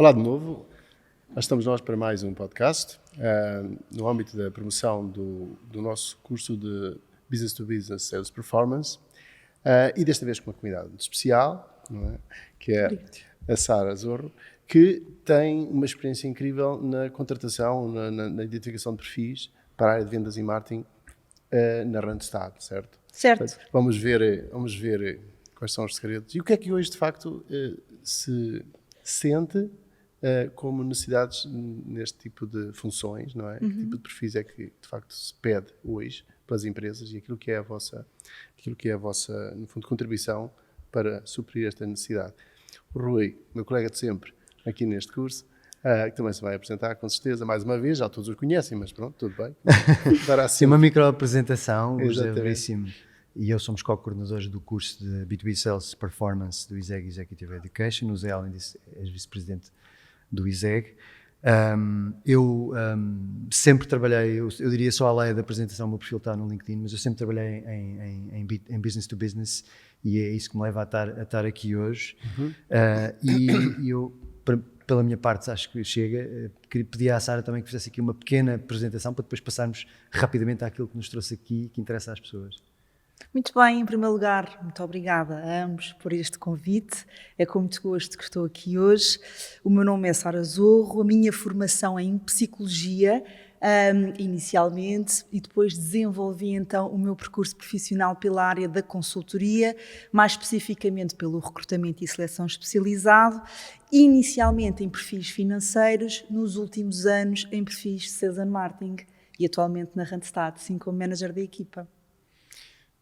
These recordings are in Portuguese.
Olá de novo, estamos nós para mais um podcast no âmbito da promoção do nosso curso de Business to Business Sales Performance e desta vez com uma convidada muito especial, não é? Que é a Sara Zorro, que tem uma experiência incrível na contratação, na identificação de perfis para a área de vendas e marketing na Randstad, certo? Certo. Portanto, vamos ver quais são os segredos e o que é que hoje de facto se sente como necessidades neste tipo de funções, não é? Que tipo de perfis é que de facto se pede hoje pelas empresas e aquilo que é a vossa, no fundo, contribuição para suprir esta necessidade. O Rui, meu colega de sempre aqui neste curso, que também se vai apresentar com certeza mais uma vez, já todos o conhecem, mas pronto, tudo bem. Sim, uma micro-apresentação, o José Exatamente. Veríssimo e eu somos co-coordenadores do curso de B2B Sales Performance do ISEG Executive Education. O Zé, além disso, é vice-presidente do ISEG. Eu sempre trabalhei, eu diria só a lei da apresentação, o meu perfil está no LinkedIn, mas eu sempre trabalhei em business to business e é isso que me leva a estar aqui hoje. E eu, pela minha parte, acho que chega. Pedi à Sara também que fizesse aqui uma pequena apresentação para depois passarmos rapidamente àquilo que nos trouxe aqui, que interessa às pessoas. Muito bem, em primeiro lugar, muito obrigada a ambos por este convite. É com muito gosto que estou aqui hoje. O meu nome é Sara Zorro, a minha formação é em Psicologia, inicialmente, e depois desenvolvi então o meu percurso profissional pela área da consultoria, mais especificamente pelo recrutamento e seleção especializado, inicialmente em perfis financeiros, nos últimos anos em perfis de Sales and Marketing e atualmente na Randstad, assim como manager da equipa.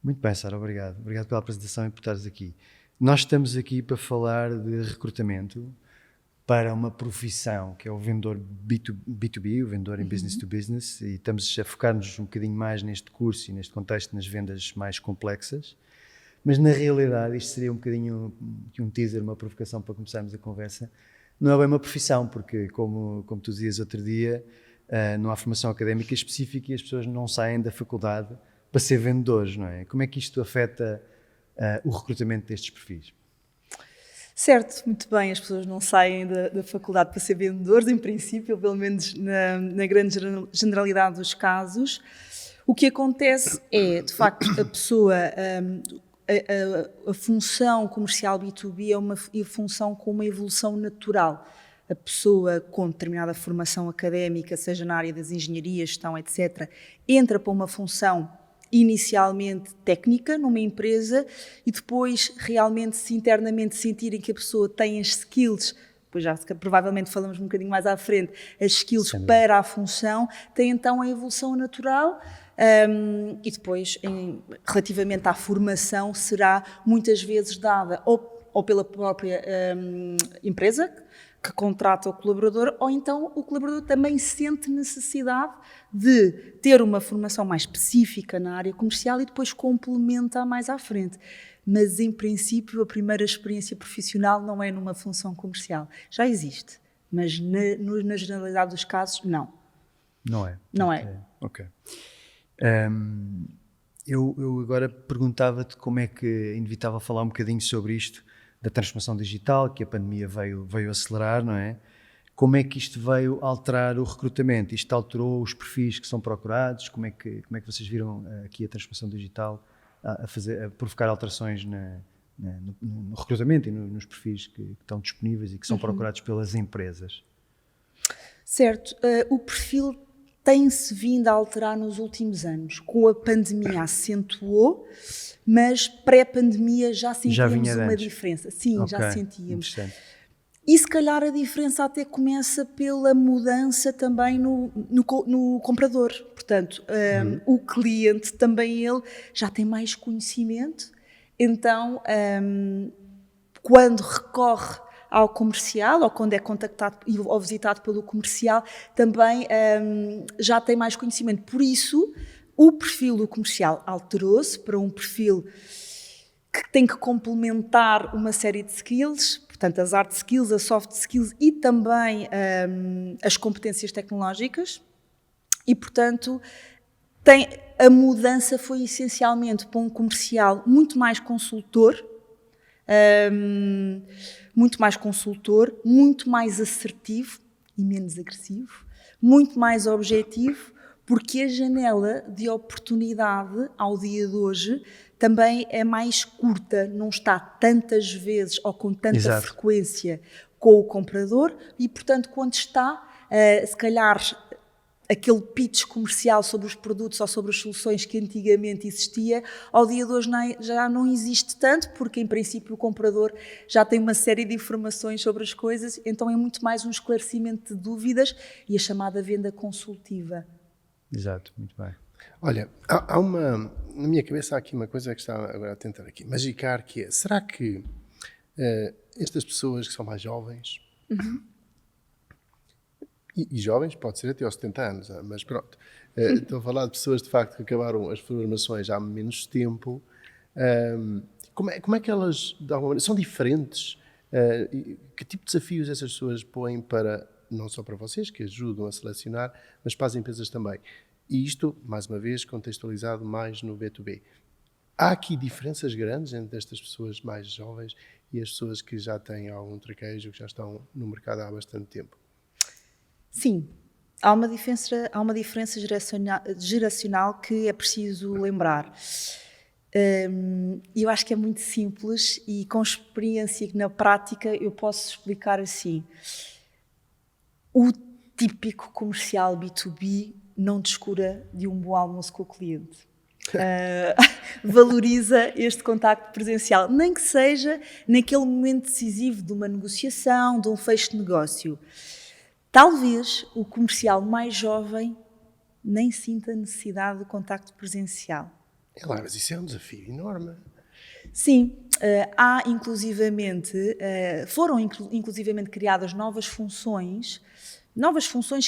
Muito bem, Sara, obrigado. Obrigado pela apresentação e por estares aqui. Nós estamos aqui para falar de recrutamento para uma profissão que é o vendedor B2B, o vendedor em business to business, e estamos a focar-nos um bocadinho mais neste curso e neste contexto nas vendas mais complexas, mas na realidade isto seria um bocadinho um teaser, uma provocação para começarmos a conversa. Não é bem uma profissão, porque como tu dizias outro dia, não há formação académica específica e as pessoas não saem da faculdade para ser vendedores, não é? Como é que isto afeta o recrutamento destes perfis? Certo, muito bem, as pessoas não saem da faculdade para ser vendedores, em princípio, pelo menos na grande generalidade dos casos. O que acontece é, de facto, a pessoa, a função comercial B2B é uma função com uma evolução natural. A pessoa com determinada formação académica, seja na área das engenharias, gestão, etc., entra para uma função inicialmente técnica numa empresa e depois realmente internamente sentirem que a pessoa tem as skills, depois já provavelmente falamos um bocadinho mais à frente, as skills para a função, tem então a evolução natural e depois relativamente à formação será muitas vezes dada ou pela própria empresa que contrata o colaborador, ou então o colaborador também sente necessidade de ter uma formação mais específica na área comercial e depois complementa mais à frente. Mas, em princípio, a primeira experiência profissional não é numa função comercial. Já existe, mas na generalidade dos casos, não. Não é? Não é. Ok. Eu agora perguntava-te como é que é inevitável falar um bocadinho sobre isto, da transformação digital, que a pandemia veio acelerar, não é? Como é que isto veio alterar o recrutamento? Isto alterou os perfis que são procurados? Como é que vocês viram aqui a transformação digital a provocar alterações no recrutamento e nos perfis que estão disponíveis e que são procurados pelas empresas? Certo. O perfil tem-se vindo a alterar nos últimos anos. Com a pandemia acentuou, mas pré-pandemia já sentíamos uma diferença. Sim, okay. Já sentíamos. E se calhar a diferença até começa pela mudança também no comprador. Portanto, o cliente também ele já tem mais conhecimento, então quando recorre ao comercial, ou quando é contactado ou visitado pelo comercial, também já tem mais conhecimento. Por isso, o perfil do comercial alterou-se para um perfil que tem que complementar uma série de skills, portanto, as hard skills, as soft skills e também as competências tecnológicas. E, portanto, a mudança foi essencialmente para um comercial muito mais consultor, muito mais consultor, muito mais assertivo e menos agressivo, muito mais objetivo, porque a janela de oportunidade ao dia de hoje também é mais curta, não está tantas vezes ou com tanta frequência com o comprador e, portanto, quando está, se calhar aquele pitch comercial sobre os produtos ou sobre as soluções que antigamente existia, ao dia de hoje já não existe tanto, porque em princípio o comprador já tem uma série de informações sobre as coisas, então é muito mais um esclarecimento de dúvidas e a chamada venda consultiva. Exato, muito bem. Olha, na minha cabeça há aqui uma coisa que estava agora a tentar aqui magicar, que é, será que estas pessoas que são mais jovens, e jovens, pode ser até aos 70 anos, mas pronto, estou a falar de pessoas de facto que acabaram as formações há menos tempo, como é que elas, de alguma maneira, são diferentes? Que tipo de desafios essas pessoas põem para, não só para vocês, que ajudam a selecionar, mas para as empresas também? E isto, mais uma vez, contextualizado mais no B2B. Há aqui diferenças grandes entre estas pessoas mais jovens e as pessoas que já têm algum traquejo, que já estão no mercado há bastante tempo? Sim, há uma diferença geracional que é preciso lembrar. Eu acho que é muito simples e com experiência na prática eu posso explicar assim. O típico comercial B2B não descura de um bom almoço com o cliente. Valoriza este contacto presencial, nem que seja naquele momento decisivo de uma negociação, de um fecho de negócio. Talvez o comercial mais jovem nem sinta a necessidade do contacto presencial. É lá, mas isso é um desafio enorme. Sim, foram inclusivamente criadas novas funções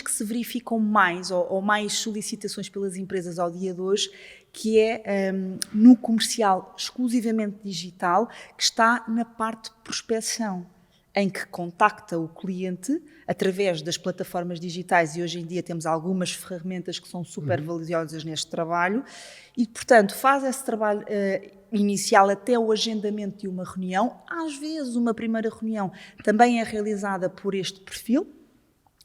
que se verificam mais, ou mais solicitações pelas empresas ao dia de hoje, que é no comercial exclusivamente digital, que está na parte de prospecção, em que contacta o cliente através das plataformas digitais, e hoje em dia temos algumas ferramentas que são super valiosas neste trabalho, e, portanto, faz esse trabalho inicial até o agendamento de uma reunião. Às vezes, uma primeira reunião também é realizada por este perfil,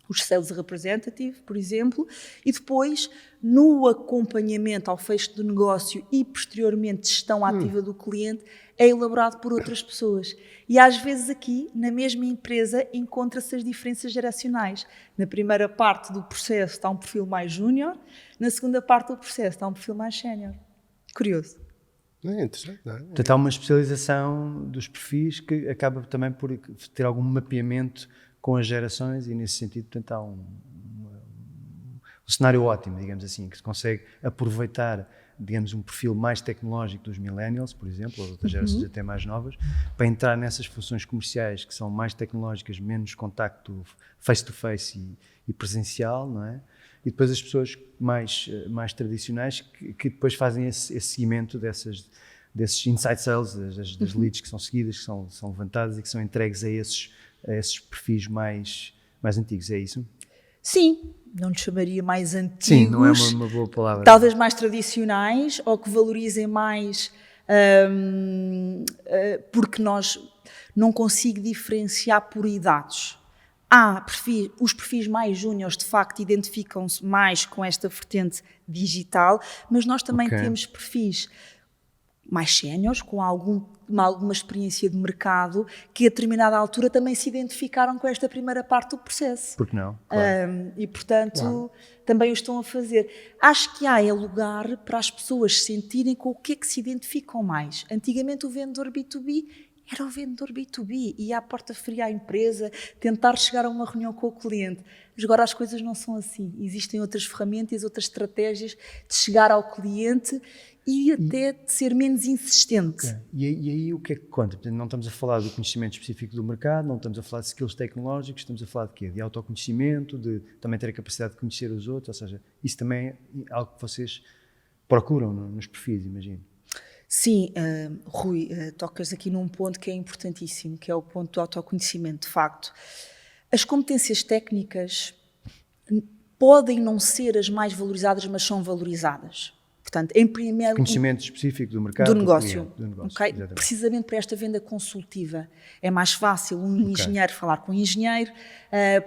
os sales representative, por exemplo, e depois, no acompanhamento ao fecho do negócio e, posteriormente, gestão ativa do cliente, é elaborado por outras pessoas. E, às vezes, aqui, na mesma empresa, encontra-se as diferenças geracionais. Na primeira parte do processo está um perfil mais júnior, na segunda parte do processo está um perfil mais sénior. Curioso. É interessante, não é? Portanto, há uma especialização dos perfis que acaba também por ter algum mapeamento com as gerações e, nesse sentido, portanto, há um cenário ótimo, digamos assim, que se consegue aproveitar, digamos, um perfil mais tecnológico dos millennials, por exemplo, ou de outras gerações até mais novas, para entrar nessas funções comerciais que são mais tecnológicas, menos contacto face-to-face e presencial, não é? E depois as pessoas mais tradicionais que depois fazem esse seguimento desses inside sales, das leads que são seguidas, que são levantadas e que são entregues a esses perfis mais antigos, é isso? Sim, não lhe chamaria mais antigos. Sim, não é uma boa palavra. Talvez mais tradicionais, ou que valorizem mais, porque nós não consigo diferenciar por idades. Os perfis mais júniores, de facto, identificam-se mais com esta vertente digital, mas nós também temos perfis mais séniores, com alguma experiência de mercado, que a determinada altura também se identificaram com esta primeira parte do processo. Por que não? Claro. E, portanto, também o estão a fazer. Acho que há lugar para as pessoas sentirem com o que é que se identificam mais. Antigamente o vendedor B2B era o vendedor B2B, ia à porta fria à empresa, tentar chegar a uma reunião com o cliente. Mas agora as coisas não são assim. Existem outras ferramentas, outras estratégias de chegar ao cliente e até de ser menos insistente. Okay. E aí o que é que conta? Portanto, não estamos a falar do conhecimento específico do mercado, não estamos a falar de skills tecnológicos, estamos a falar de quê? De autoconhecimento, de também ter a capacidade de conhecer os outros, ou seja, isso também é algo que vocês procuram nos perfis, imagino. Sim, Rui, tocas aqui num ponto que é importantíssimo, que é o ponto do autoconhecimento, de facto. As competências técnicas podem não ser as mais valorizadas, mas são valorizadas. Portanto, em primeiro Conhecimento específico do mercado. do negócio, do negócio, ok? exatamente. Precisamente para esta venda consultiva. É mais fácil um engenheiro falar com um engenheiro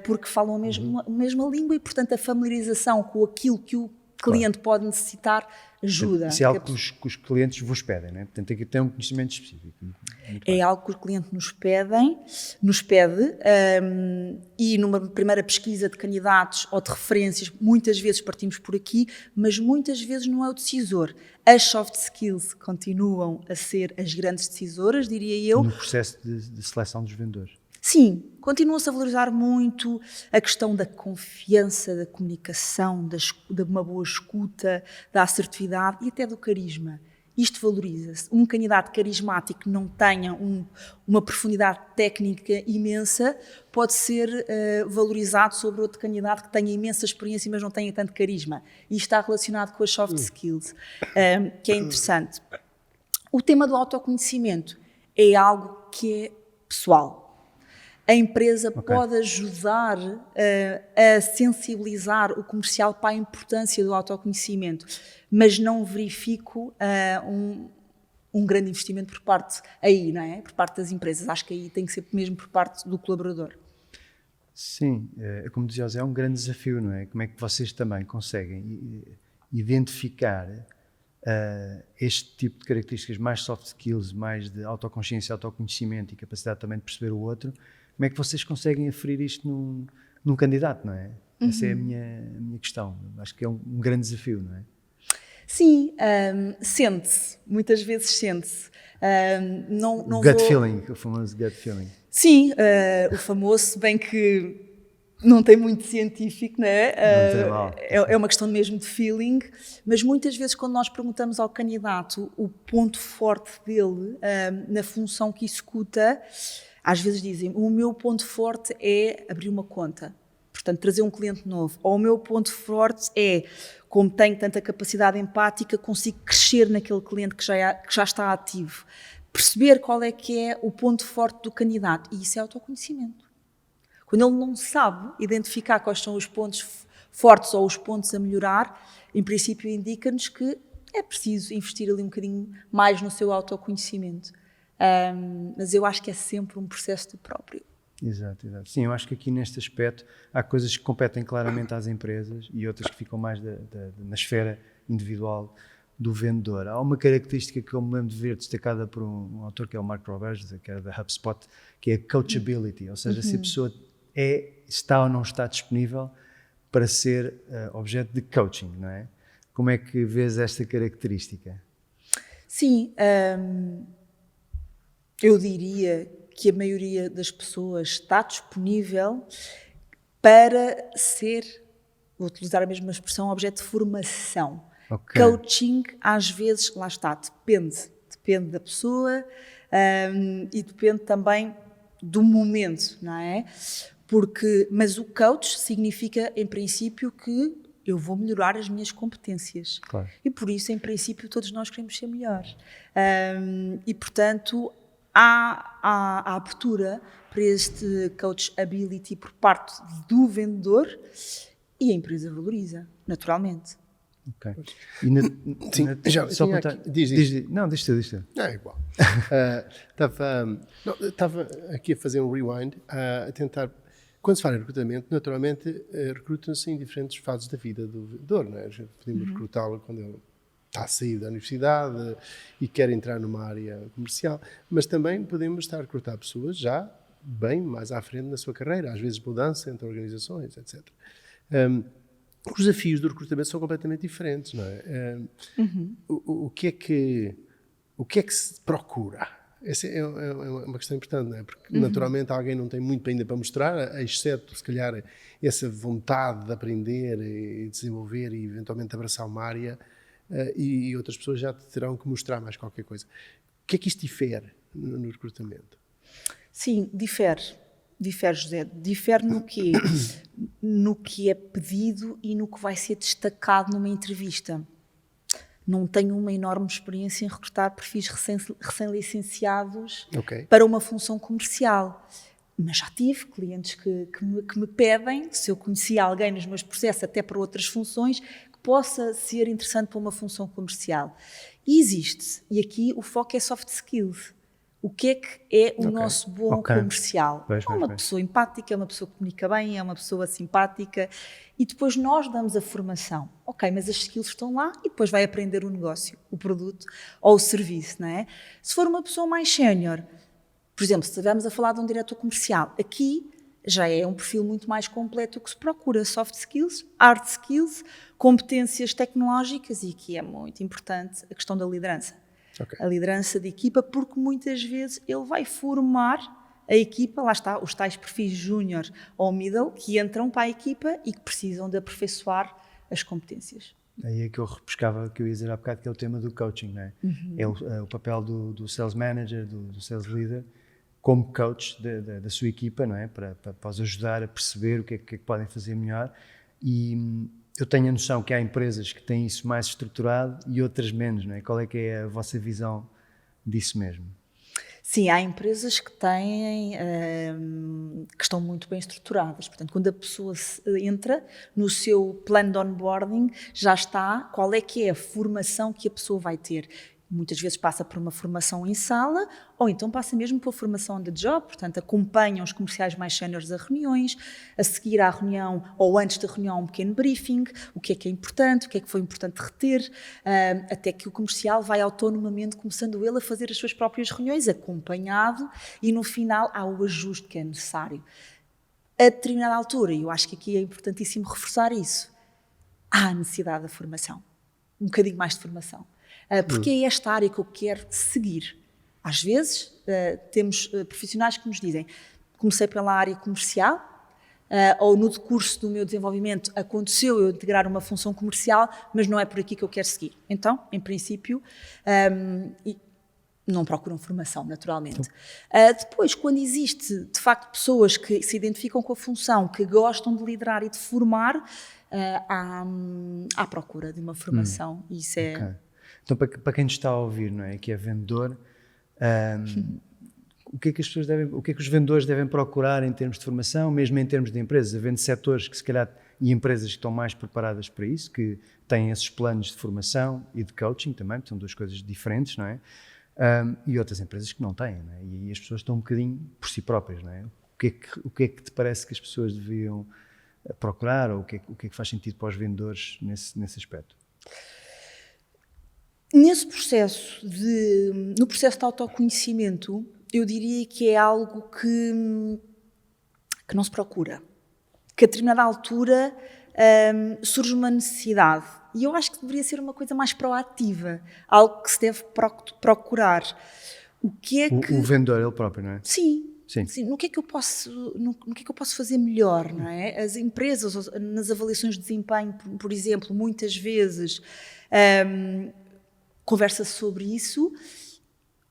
porque falam a mesma língua e, portanto, a familiarização com aquilo que o cliente pode necessitar ajuda. Isso é algo que os clientes vos pedem, não é? Portanto, tem que ter um conhecimento específico. É algo que o cliente nos pede, e numa primeira pesquisa de candidatos ou de referências, muitas vezes partimos por aqui, mas muitas vezes não é o decisor. As soft skills continuam a ser as grandes decisoras, diria eu. No processo de seleção dos vendedores. Sim, continua-se a valorizar muito a questão da confiança, da comunicação, de uma boa escuta, da assertividade e até do carisma. Isto valoriza-se. Um candidato carismático que não tenha uma profundidade técnica imensa pode ser valorizado sobre outro candidato que tenha imensa experiência, mas não tenha tanto carisma. E isto está relacionado com as soft skills, que é interessante. O tema do autoconhecimento é algo que é pessoal. A empresa pode ajudar a sensibilizar o comercial para a importância do autoconhecimento, mas não verifico um grande investimento por parte aí, não é? Por parte das empresas. Acho que aí tem que ser mesmo por parte do colaborador. Sim, como dizia o Zé, é um grande desafio, não é? Como é que vocês também conseguem identificar este tipo de características mais soft skills, mais de autoconsciência, autoconhecimento e capacidade também de perceber o outro? Como é que vocês conseguem aferir isto num candidato, não é? Essa é a minha questão. Acho que é um grande desafio, não é? Sim, sente-se. Muitas vezes sente-se. Gut feeling, o famoso gut feeling. Sim, o famoso, se bem que não tem muito científico, não é? É uma questão mesmo de feeling, mas muitas vezes quando nós perguntamos ao candidato o ponto forte dele na função que executa, às vezes dizem, o meu ponto forte é abrir uma conta, portanto trazer um cliente novo, ou o meu ponto forte é, como tenho tanta capacidade empática, consigo crescer naquele cliente que já está ativo. Perceber qual é que é o ponto forte do candidato, e isso é autoconhecimento. Quando ele não sabe identificar quais são os pontos fortes ou os pontos a melhorar, em princípio indica-nos que é preciso investir ali um bocadinho mais no seu autoconhecimento. Mas eu acho que é sempre um processo do próprio. Exato. Sim, eu acho que aqui neste aspecto há coisas que competem claramente às empresas e outras que ficam mais na esfera individual do vendedor. Há uma característica que eu me lembro de ver destacada por um autor que é o Mark Roberts, que era da HubSpot, que é a coachability, ou seja, se a pessoa está ou não está disponível para ser objeto de coaching, não é? Como é que vês esta característica? Sim, eu diria que a maioria das pessoas está disponível para ser, vou utilizar a mesma expressão, objeto de formação. Okay. Coaching, às vezes, lá está, depende da pessoa e depende também do momento, não é? Mas o coach significa, em princípio, que eu vou melhorar as minhas competências. Claro. E por isso, em princípio, todos nós queremos ser melhores. E, portanto, há a abertura para este coachability por parte do vendedor e a empresa valoriza, naturalmente. Ok. Não, diz tu. É igual. Estava aqui a fazer um rewind, a tentar. Quando se fala em recrutamento, naturalmente recrutam-se em diferentes fases da vida do vendedor, não é? Podemos recrutá-lo quando ele está a sair da universidade e quer entrar numa área comercial, mas também podemos estar a recrutar pessoas já bem mais à frente na sua carreira, às vezes mudança entre organizações, etc. Os desafios do recrutamento são completamente diferentes, não é? O que é que se procura? Essa é uma questão importante, não é? Porque naturalmente alguém não tem muito ainda para mostrar, exceto se calhar essa vontade de aprender e desenvolver e eventualmente abraçar uma área, e outras pessoas já terão que mostrar mais qualquer coisa. O que é que isto difere no recrutamento? Sim, difere, José. Difere no quê? No que é pedido e no que vai ser destacado numa entrevista. Não tenho uma enorme experiência em recrutar perfis recém-licenciados para uma função comercial. Mas já tive clientes que me pedem, se eu conhecia alguém nos meus processos, até para outras funções, que possa ser interessante para uma função comercial. E existe, e aqui o foco é soft skills. O que é o nosso bom comercial? É uma pessoa empática, é uma pessoa que comunica bem, é uma pessoa simpática, e depois nós damos a formação. Ok, mas as skills estão lá e depois vai aprender o negócio, o produto ou o serviço, não é? Se for uma pessoa mais sénior, por exemplo, se estivermos a falar de um diretor comercial, aqui já é um perfil muito mais completo o que se procura, soft skills, hard skills, competências tecnológicas, e aqui é muito importante a questão da liderança. A liderança de equipa, porque muitas vezes ele vai formar a equipa, lá está, os tais perfis júnior ou middle, que entram para a equipa e que precisam de aperfeiçoar as competências. Aí é que eu repescava, que eu ia dizer há bocado, que é o tema do coaching, não é? É o papel do sales manager, do sales leader, como coach da sua equipa, não é? Para os ajudar a perceber o que é que podem fazer melhor. E eu tenho a noção que há empresas que têm isso mais estruturado e outras menos, não é? Qual é que é a vossa visão disso mesmo? Sim, há empresas que têm, que estão muito bem estruturadas. Portanto, quando a pessoa entra no seu plano de onboarding, já está qual é que é a formação que a pessoa vai ter. Muitas vezes passa por uma formação em sala, ou então passa mesmo por formação on the job, portanto acompanham os comerciais mais séniores a reuniões, a seguir à reunião ou antes da reunião um pequeno briefing, o que é importante, o que foi importante reter, até que o comercial vai autonomamente começando ele a fazer as suas próprias reuniões, acompanhado, e no final há o ajuste que é necessário. A determinada altura, e eu acho que aqui é importantíssimo reforçar isso, há a necessidade da formação, um bocadinho mais de formação. Porque é esta área que eu quero seguir. Às vezes, temos profissionais que nos dizem: comecei pela área comercial, ou no decurso do meu desenvolvimento aconteceu eu integrar uma função comercial, mas não é por aqui que eu quero seguir. Então, em princípio, não procuram formação, naturalmente. Depois, quando existe, de facto, pessoas que se identificam com a função, que gostam de liderar e de formar, há procura de uma formação. E isso é... Então, para quem nos está a ouvir, não é, que é vendedor, o que é que as pessoas o que é que os vendedores devem procurar em termos de formação, mesmo em termos de empresas? Havendo setores que se calhar, e empresas que estão mais preparadas para isso, que têm esses planos de formação e de coaching também, são duas coisas diferentes, não é? E outras empresas que não têm, não é? E as pessoas estão um bocadinho por si próprias, não é? O que é que te parece que as pessoas deviam procurar, ou o que é que faz sentido para os vendedores nesse aspecto? No processo de autoconhecimento, eu diria que é algo que não se procura. Que a determinada altura surge uma necessidade. E eu acho que deveria ser uma coisa mais proativa. Algo que se deve procurar. O vendedor, ele próprio, não é? Sim. No que é que eu posso fazer melhor, não é? As empresas, nas avaliações de desempenho, por exemplo, muitas vezes... conversa sobre isso,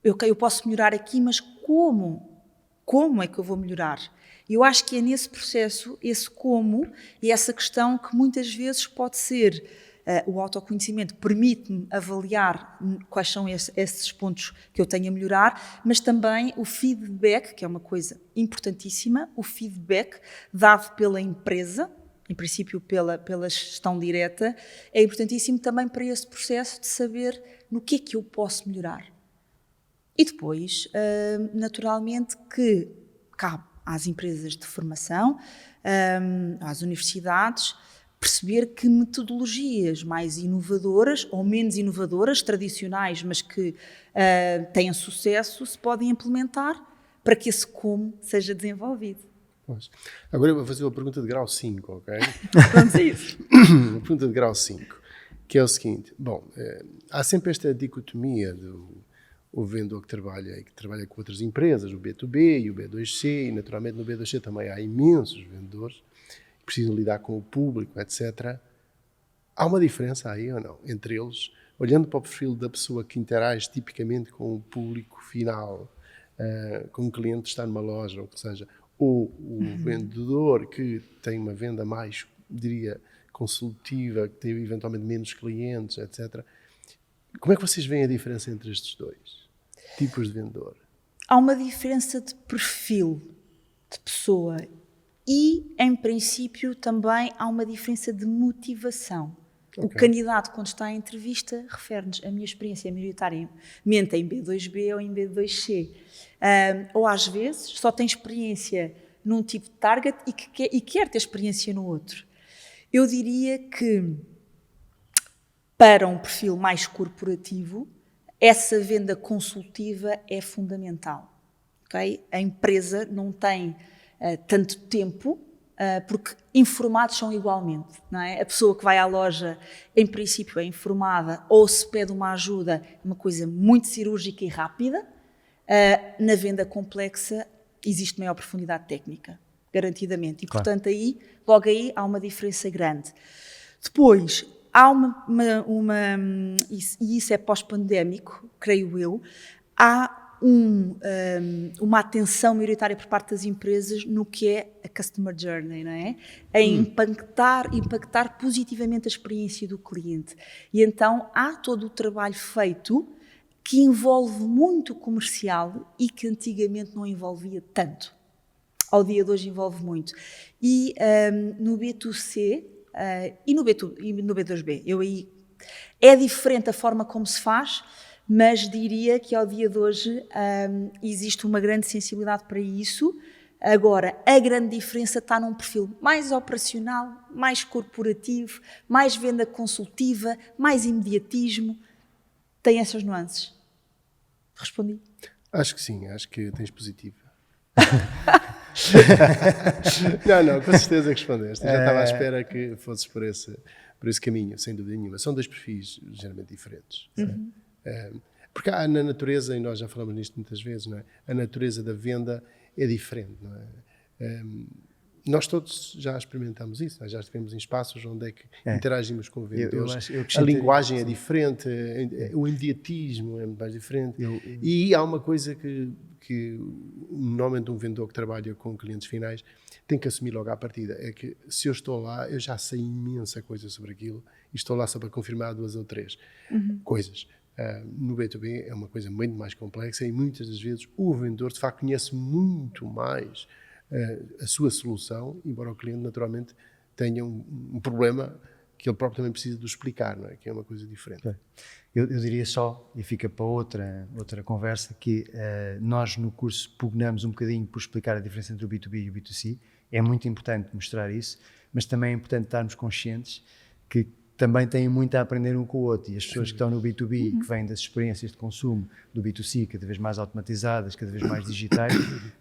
eu posso melhorar aqui, mas como? Como é que eu vou melhorar? Eu acho que é nesse processo, esse como, e essa questão que muitas vezes pode ser, o autoconhecimento permite-me avaliar quais são esses pontos que eu tenho a melhorar, mas também o feedback, que é uma coisa importantíssima, o feedback dado pela empresa, em princípio pela gestão direta, é importantíssimo também para esse processo de saber no que é que eu posso melhorar. E depois, naturalmente, que cabe às empresas de formação, às universidades, perceber que metodologias mais inovadoras ou menos inovadoras, tradicionais, mas que têm sucesso, se podem implementar para que esse como seja desenvolvido. Agora eu vou fazer uma pergunta de grau 5, ok? Vamos a isso. Uma pergunta de grau 5, que é o seguinte. Bom, há sempre esta dicotomia do vendedor que trabalha com outras empresas, o B2B e o B2C, e naturalmente no B2C também há imensos vendedores que precisam lidar com o público, etc. Há uma diferença aí ou não entre eles, olhando para o perfil da pessoa que interage tipicamente com o público final, com um cliente que está numa loja, ou que seja... ou o vendedor que tem uma venda mais, diria, consultiva, que tem eventualmente menos clientes, etc. Como é que vocês veem a diferença entre estes dois tipos de vendedor? Há uma diferença de perfil de pessoa e, em princípio, também há uma diferença de motivação. O candidato, quando está em entrevista, refere-nos a minha experiência maioritariamente em B2B ou em B2C. Ou às vezes só tem experiência num tipo de target e quer ter experiência no outro. Eu diria que para um perfil mais corporativo, essa venda consultiva é fundamental. Okay? A empresa não tem tanto tempo, porque informados são igualmente. Não é? A pessoa que vai à loja, em princípio, é informada ou se pede uma ajuda, é uma coisa muito cirúrgica e rápida. Na venda complexa existe maior profundidade técnica, garantidamente. E, portanto, logo aí há uma diferença grande. Depois, há e isso é pós-pandémico, creio eu, há uma atenção maioritária por parte das empresas no que é a Customer Journey, não é? A impactar positivamente a experiência do cliente. E então há todo o trabalho feito que envolve muito comercial e que antigamente não envolvia tanto. Ao dia de hoje envolve muito. E no B2C e no B2B, é diferente a forma como se faz, mas diria que ao dia de hoje existe uma grande sensibilidade para isso. Agora, a grande diferença está num perfil mais operacional, mais corporativo, mais venda consultiva, mais imediatismo. Tem essas nuances. Respondi? Acho que sim, acho que tens positivo. Não, com certeza que respondeste. Eu já estava à espera que fosses por esse caminho, sem dúvida nenhuma. São dois perfis geralmente diferentes. Porque há na natureza, e nós já falamos nisto muitas vezes, não é? A natureza da venda é diferente. Não é? Nós todos já experimentamos isso, nós já estivemos em espaços onde é que interagimos com vendedores. A linguagem é diferente, o imediatismo é muito mais diferente. E há uma coisa que normalmente um vendedor que trabalha com clientes finais tem que assumir logo à partida, é que se eu estou lá, eu já sei imensa coisa sobre aquilo e estou lá só para confirmar 2 ou 3 coisas. No B2B é uma coisa muito mais complexa e muitas das vezes o vendedor de facto conhece muito mais a sua solução, embora o cliente naturalmente tenha um problema que ele próprio também precisa de explicar, não é? Que é uma coisa diferente. Eu diria só, e fica para outra conversa, que nós no curso pugnamos um bocadinho por explicar a diferença entre o B2B e o B2C. É muito importante mostrar isso, mas também é importante estarmos conscientes que também têm muito a aprender um com o outro, e as pessoas que estão no B2B, que vêm das experiências de consumo do B2C, cada vez mais automatizadas, cada vez mais digitais,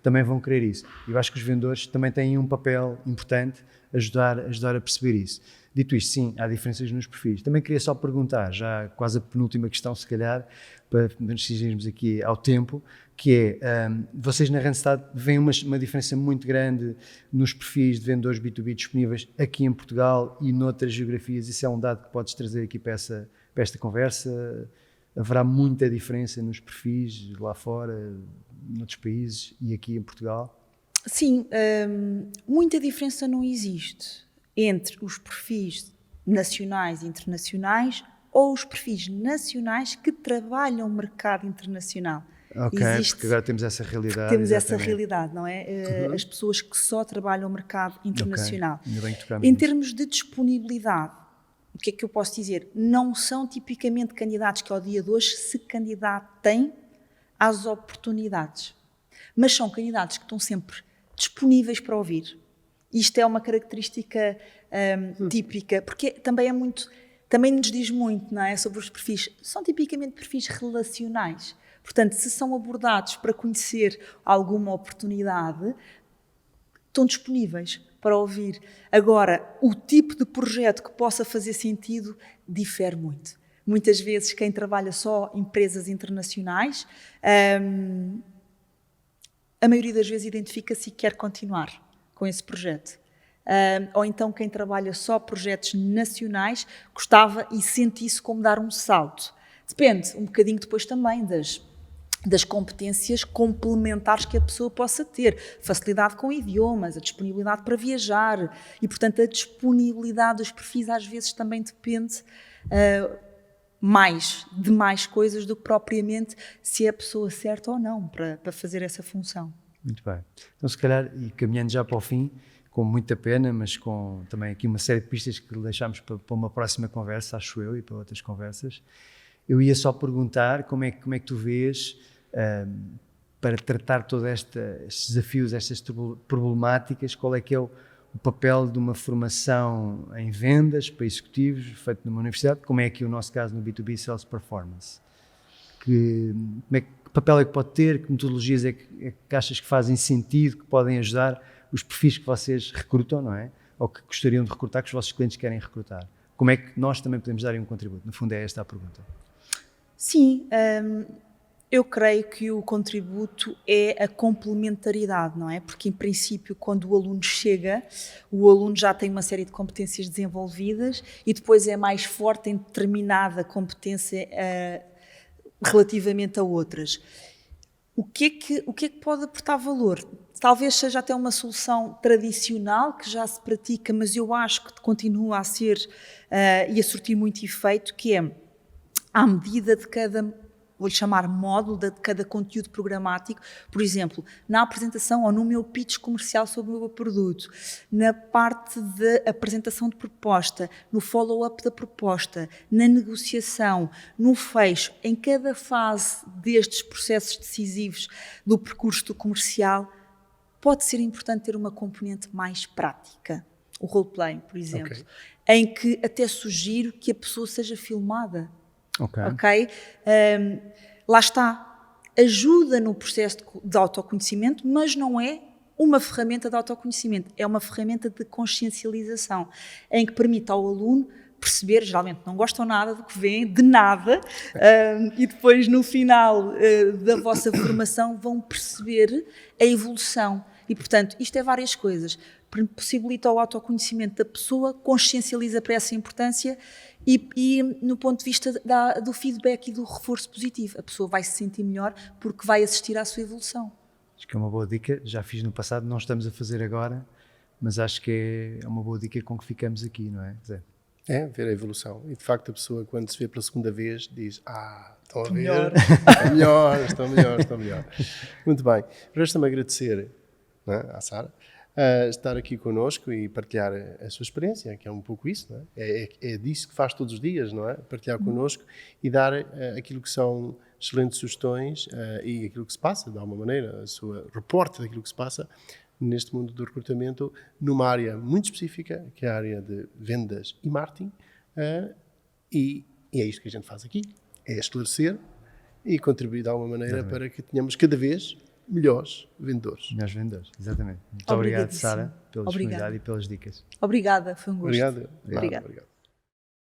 também vão querer isso. E eu acho que os vendedores também têm um papel importante ajudar a perceber isso. Dito isto, sim, há diferenças nos perfis. Também queria só perguntar, já quase a penúltima questão, se calhar, para nos dirigirmos aqui ao tempo, que é, vocês na Randstad veem uma diferença muito grande nos perfis de vendedores B2B disponíveis aqui em Portugal e noutras geografias? Isso é um dado que podes trazer aqui para esta conversa? Haverá muita diferença nos perfis lá fora, noutros países e aqui em Portugal? Sim, muita diferença não existe entre os perfis nacionais e internacionais ou os perfis nacionais que trabalham o mercado internacional. Ok, porque agora temos essa realidade. Temos essa realidade, não é? As pessoas que só trabalham o mercado internacional. Ainda bem que tocamos em nisso. termos de disponibilidade, o que é que eu posso dizer? Não são tipicamente candidatos que ao dia de hoje se candidatem às oportunidades, mas são candidatos que estão sempre disponíveis para ouvir. Isto é uma característica típica, porque também nos diz muito, não é, sobre os perfis. São tipicamente perfis relacionais. Portanto, se são abordados para conhecer alguma oportunidade, estão disponíveis para ouvir. Agora, o tipo de projeto que possa fazer sentido difere muito. Muitas vezes, quem trabalha só em empresas internacionais, a maioria das vezes identifica-se e quer continuar com esse projeto. Ou então quem trabalha só projetos nacionais gostava e sente isso como dar um salto. Depende um bocadinho depois também das competências complementares que a pessoa possa ter. Facilidade com idiomas, a disponibilidade para viajar e, portanto, a disponibilidade dos perfis às vezes também depende de mais coisas do que propriamente se é a pessoa certa ou não para fazer essa função. Muito bem. Então, se calhar, e caminhando já para o fim, com muita pena, mas com também aqui uma série de pistas que deixámos para uma próxima conversa, acho eu, e para outras conversas. Eu ia só perguntar como é que tu vês, para tratar todos estes desafios, estas problemáticas, qual é que é o papel de uma formação em vendas para executivos, feito numa universidade, como é aqui o nosso caso no B2B Sales Performance. Que papel é que pode ter, que metodologias é que achas que fazem sentido, que podem ajudar os perfis que vocês recrutam, não é? Ou que gostariam de recrutar, que os vossos clientes querem recrutar. Como é que nós também podemos dar um contributo? No fundo é esta a pergunta. Sim, eu creio que o contributo é a complementaridade, não é? Porque, em princípio, quando o aluno chega, o aluno já tem uma série de competências desenvolvidas e depois é mais forte em determinada competência relativamente a outras. O que é que pode aportar valor? Talvez seja até uma solução tradicional que já se pratica, mas eu acho que continua a ser e a surtir muito efeito, que é à medida de cada, vou-lhe chamar módulo, de cada conteúdo programático, por exemplo, na apresentação ou no meu pitch comercial sobre o meu produto, na parte de apresentação de proposta, no follow-up da proposta, na negociação, no fecho, em cada fase destes processos decisivos do percurso do comercial, pode ser importante ter uma componente mais prática. O roleplay, por exemplo, em que até sugiro que a pessoa seja filmada. Ok? Lá está. Ajuda no processo de autoconhecimento, mas não é uma ferramenta de autoconhecimento. É uma ferramenta de consciencialização, em que permite ao aluno perceber, geralmente não gostam nada do que vêem, de nada, e depois no final da vossa formação vão perceber a evolução. E, portanto, isto é várias coisas. Possibilita o autoconhecimento da pessoa, consciencializa para essa importância e no ponto de vista do feedback e do reforço positivo. A pessoa vai se sentir melhor porque vai assistir à sua evolução. Acho que é uma boa dica. Já fiz no passado, não estamos a fazer agora, mas acho que é uma boa dica com que ficamos aqui, não é, Zé? É, ver a evolução. E, de facto, a pessoa, quando se vê pela segunda vez, diz, estão a ver, Melhor. estão melhor. Muito bem. Resta-me agradecer, não é, à Sara, estar aqui connosco e partilhar a sua experiência, que é um pouco isso, não é? É disso que faz todos os dias, não é? Partilhar connosco e dar aquilo que são excelentes sugestões e aquilo que se passa, de alguma maneira, a sua reporte daquilo que se passa neste mundo do recrutamento, numa área muito específica, que é a área de vendas e marketing, e é isto que a gente faz aqui, é esclarecer e contribuir de alguma maneira para que tenhamos cada vez melhores vendedores. Melhores vendedores, exatamente. Muito obrigado, Sara, pela disponibilidade e pelas dicas. Obrigada, foi um gosto. Obrigado. Obrigada. Obrigado.